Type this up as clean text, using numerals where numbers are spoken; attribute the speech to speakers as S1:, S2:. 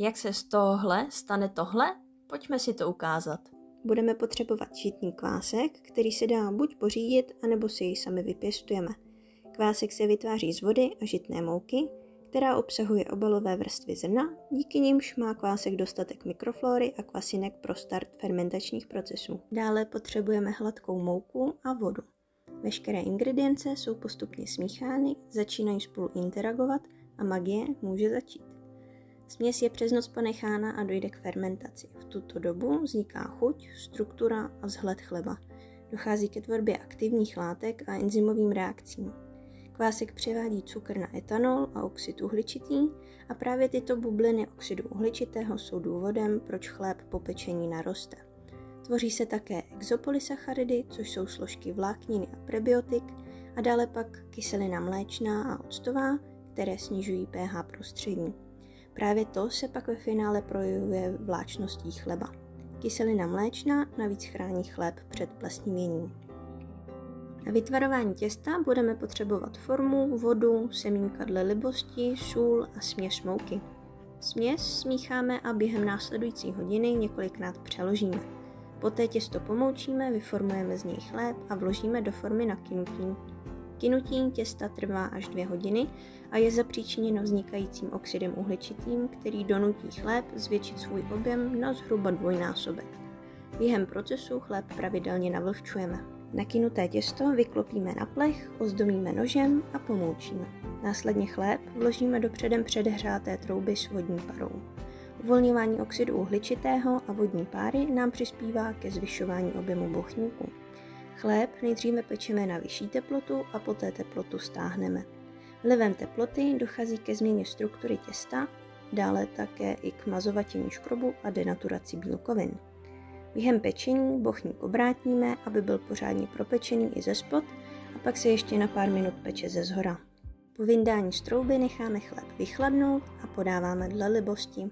S1: Jak se z tohohle stane tohle? Pojďme si to ukázat.
S2: Budeme potřebovat žitný kvásek, který se dá buď pořídit, anebo si ji sami vypěstujeme. Kvásek se vytváří z vody a žitné mouky, která obsahuje obalové vrstvy zrna, díky nimž má kvásek dostatek mikroflóry a kvasinek pro start fermentačních procesů. Dále potřebujeme hladkou mouku a vodu. Veškeré ingredience jsou postupně smíchány, začínají spolu interagovat a magie může začít. Směs je přes noc ponechána a dojde k fermentaci. V tuto dobu vzniká chuť, struktura a vzhled chleba. Dochází ke tvorbě aktivních látek a enzymovým reakcím. Kvásek převádí cukr na etanol a oxid uhličitý a právě tyto bubliny oxidu uhličitého jsou důvodem, proč chléb po pečení naroste. Tvoří se také exopolysacharidy, což jsou složky vlákniny a prebiotik, a dále pak kyselina mléčná a octová, které snižují pH prostředí. Právě to se pak ve finále projevuje vláčností chleba. Kyselina mléčná navíc chrání chléb před plesnivěním. Na vytvarování těsta budeme potřebovat formu, vodu, semínka dle libosti, sůl a směs mouky. Směs smícháme a během následující hodiny několikrát přeložíme. Poté těsto pomoučíme, vyformujeme z něj chléb a vložíme do formy na kynutí. Kynutí těsta trvá až 2 hodiny a je zapříčiněno vznikajícím oxidem uhličitým, který donutí chléb zvětšit svůj objem na zhruba 2násobek. Během procesu chléb pravidelně navlhčujeme. Nakynuté těsto vyklopíme na plech, ozdobíme nožem a pomoučíme. Následně chléb vložíme do předem předehřáté trouby s vodní parou. Uvolňování oxidu uhličitého a vodní páry nám přispívá ke zvyšování objemu bochníku. Chléb nejdříve pečeme na vyšší teplotu a poté teplotu stáhneme. Vlivem teploty dochází ke změně struktury těsta, dále také i k mazovatění škrobu a denaturaci bílkovin. Během pečení bochník obrátíme, aby byl pořádně propečený i ze spod, a pak se ještě na pár minut peče ze zhora. Po vyndání z trouby necháme chléb vychladnout a podáváme dle libosti.